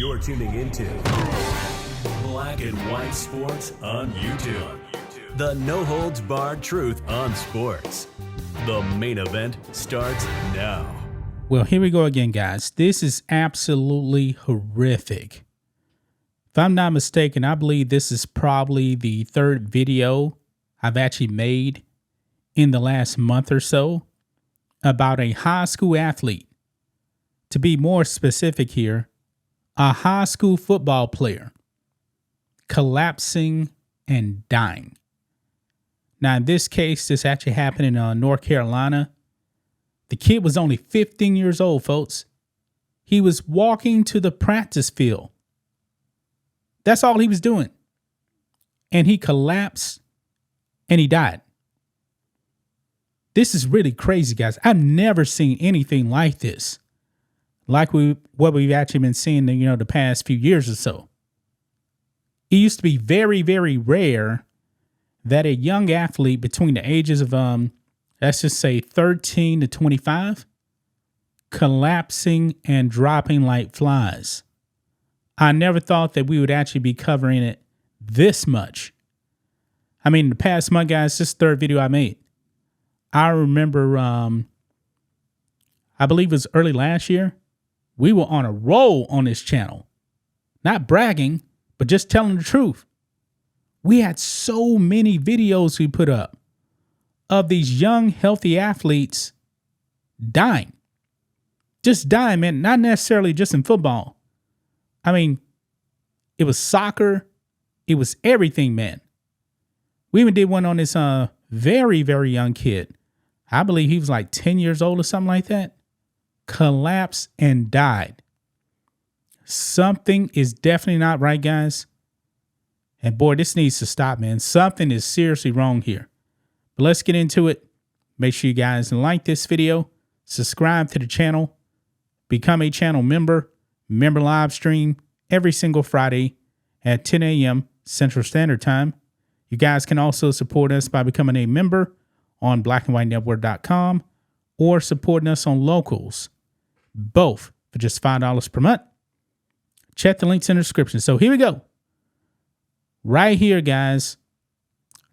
You're tuning into Black and White Sports on YouTube. The no-holds-barred truth on sports. The main event starts now. Well, here we go again, guys. This is absolutely horrific. If I'm not mistaken, I believe this is probably the third video I've actually made in the last month or so about a high school athlete. To be more specific here, a high school football player collapsing and dying. Now, in this case, this actually happened in North Carolina. The kid was only 15 years old, folks. He was walking to the practice field. That's all he was doing. And he collapsed and he died. This is really crazy, guys. I've never seen anything like this. Like what we've actually been seeing, the past few years or so. It used to be very, very rare that a young athlete between the ages of, let's just say 13 to 25, collapsing and dropping like flies. I never thought that we would actually be covering it this much. I mean, the past month, guys, this third video I made. I remember, I believe it was early last year. We were on a roll on this channel. Not bragging, but just telling the truth. We had so many videos we put up of these young, healthy athletes dying. Just dying, man. Not necessarily just in football. I mean, it was soccer. It was everything, man. We even did one on this very, very young kid. I believe he was like 10 years old or something like that. Collapsed and died. Something is definitely not right, guys. And boy, this needs to stop, man. Something is seriously wrong here. But let's get into it. Make sure you guys like this video, subscribe to the channel, become a channel member live stream every single Friday at 10 a.m. Central Standard Time. You guys can also support us by becoming a member on blackandwhitenetwork.com or supporting us on Locals, both for just $5 per month. Check the links in the description. So here we go. Right here, guys.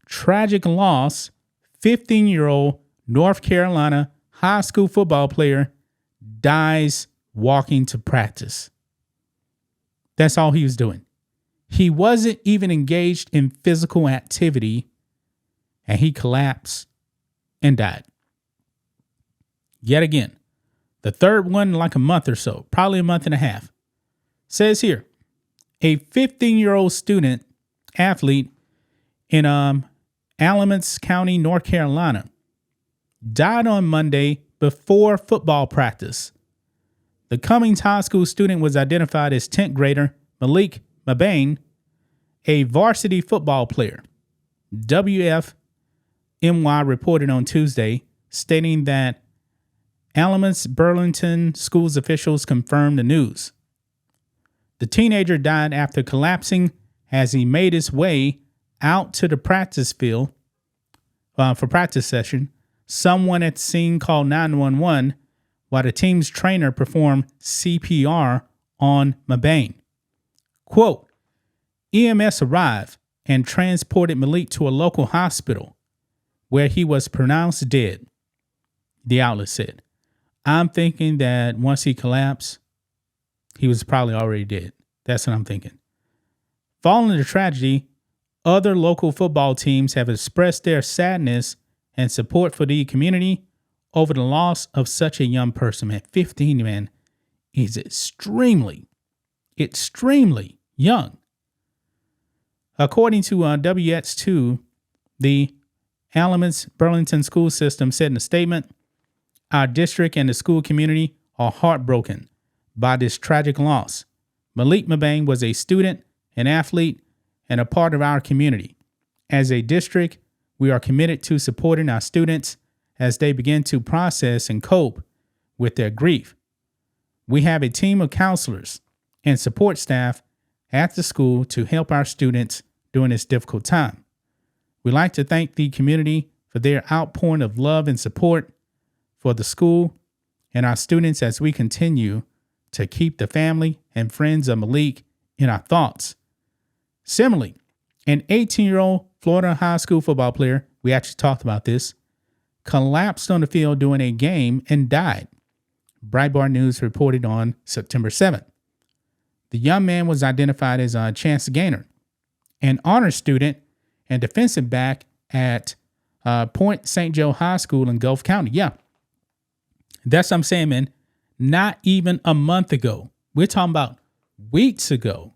Tragic loss. 15-year-old North Carolina high school football player dies walking to practice. That's all he was doing. He wasn't even engaged in physical activity, and he collapsed and died. Yet again, the third one in like a month or so, probably a month and a half. Says here, a 15-year-old student athlete in Alamance County, North Carolina, died on Monday before football practice. The Cummings High School student was identified as 10th grader Malik Mabane, a varsity football player. WFMY reported on Tuesday, stating that Alamance Burlington schools officials confirmed the news. The teenager died after collapsing as he made his way out to the practice field for practice session. Someone at the scene called 911 while the team's trainer performed CPR on Mabane. Quote, EMS arrived and transported Malik to a local hospital where he was pronounced dead, the outlet said. I'm thinking that once he collapsed, he was probably already dead. That's what I'm thinking. Following the tragedy, other local football teams have expressed their sadness and support for the community over the loss of such a young person. Man, 15, man, is extremely young. According to WX2, the Alamance Burlington school system said in a statement, our district and the school community are heartbroken by this tragic loss. Malik Mabane was a student, an athlete, and a part of our community. As a district, we are committed to supporting our students as they begin to process and cope with their grief. We have a team of counselors and support staff at the school to help our students during this difficult time. We'd like to thank the community for their outpouring of love and support for the school and our students as we continue to keep the family and friends of Malik in our thoughts. Similarly, an 18-year-old Florida high school football player, we actually talked about this, collapsed on the field during a game and died. Breitbart News reported on September 7th. The young man was identified as Chance Gaynor, an honor student and defensive back at Point St. Joe High School in Gulf County. Yeah, that's what I'm saying, man. Not even a month ago. We're talking about weeks ago.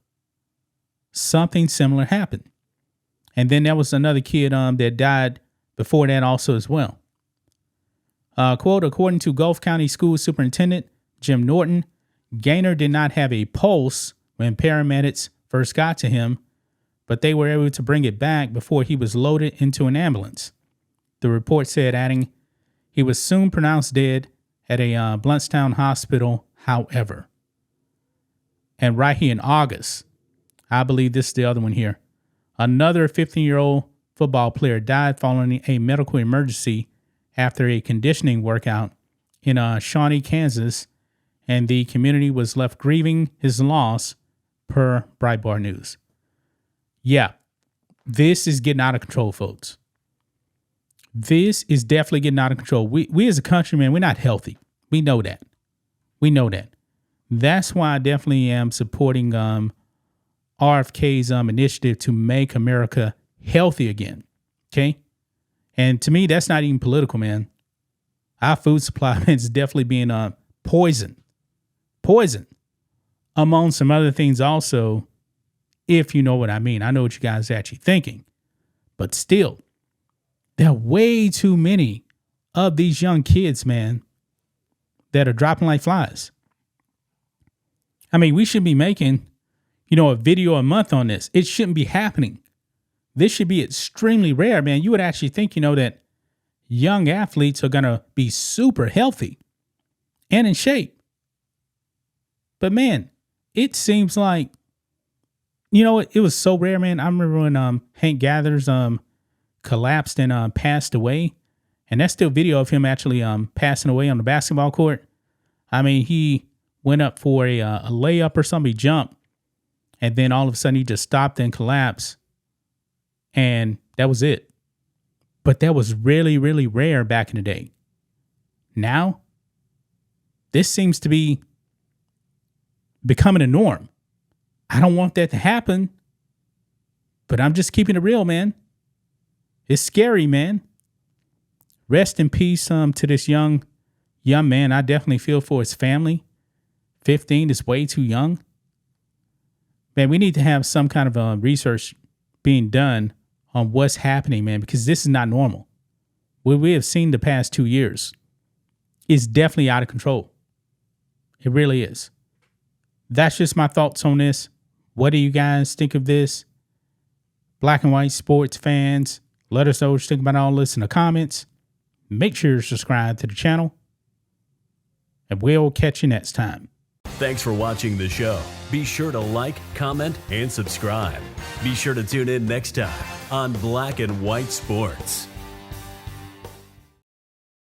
Something similar happened. And then there was another kid that died before that also as well. Quote, according to Gulf County School Superintendent Jim Norton, Gaynor did not have a pulse when paramedics first got to him, but they were able to bring it back before he was loaded into an ambulance. The report said, adding, he was soon pronounced dead at a Blountstown hospital, however. And right here in August, I believe this is the other one here, another 15-year-old football player died following a medical emergency after a conditioning workout in Shawnee, Kansas, and the community was left grieving his loss, per Breitbart News. Yeah, this is getting out of control, folks. This is definitely getting out of control. We as a country, man, we're not healthy. We know that. We know that. That's why I definitely am supporting RFK's initiative to make America healthy again. Okay? And to me, that's not even political, man. Our food supply is definitely being poisoned. Poison. Among some other things also, if you know what I mean. I know what you guys are actually thinking. But still, there are way too many of these young kids, man, that are dropping like flies. I mean, we should be making, a video a month on this. It shouldn't be happening. This should be extremely rare, man. You would actually think, that young athletes are going to be super healthy and in shape. But, man, it seems like, it was so rare, man. I remember when Hank Gathers collapsed and passed away. And that's still video of him actually passing away on the basketball court. I mean, he went up for a layup or something, he jumped. And then all of a sudden he just stopped and collapsed. And that was it. But that was really, really rare back in the day. Now, this seems to be becoming a norm. I don't want that to happen. But I'm just keeping it real, man. It's scary, man. Rest in peace to this young man. I definitely feel for his family. 15 is way too young. Man, we need to have some kind of research being done on what's happening, man, because this is not normal. What we have seen the past 2 years is definitely out of control. It really is. That's just my thoughts on this. What do you guys think of this? Black and white sports fans, let us know what you think about all this in the comments. Make sure you subscribe to the channel. And we'll catch you next time. Thanks for watching the show. Be sure to like, comment, and subscribe. Be sure to tune in next time on Black and White Sports.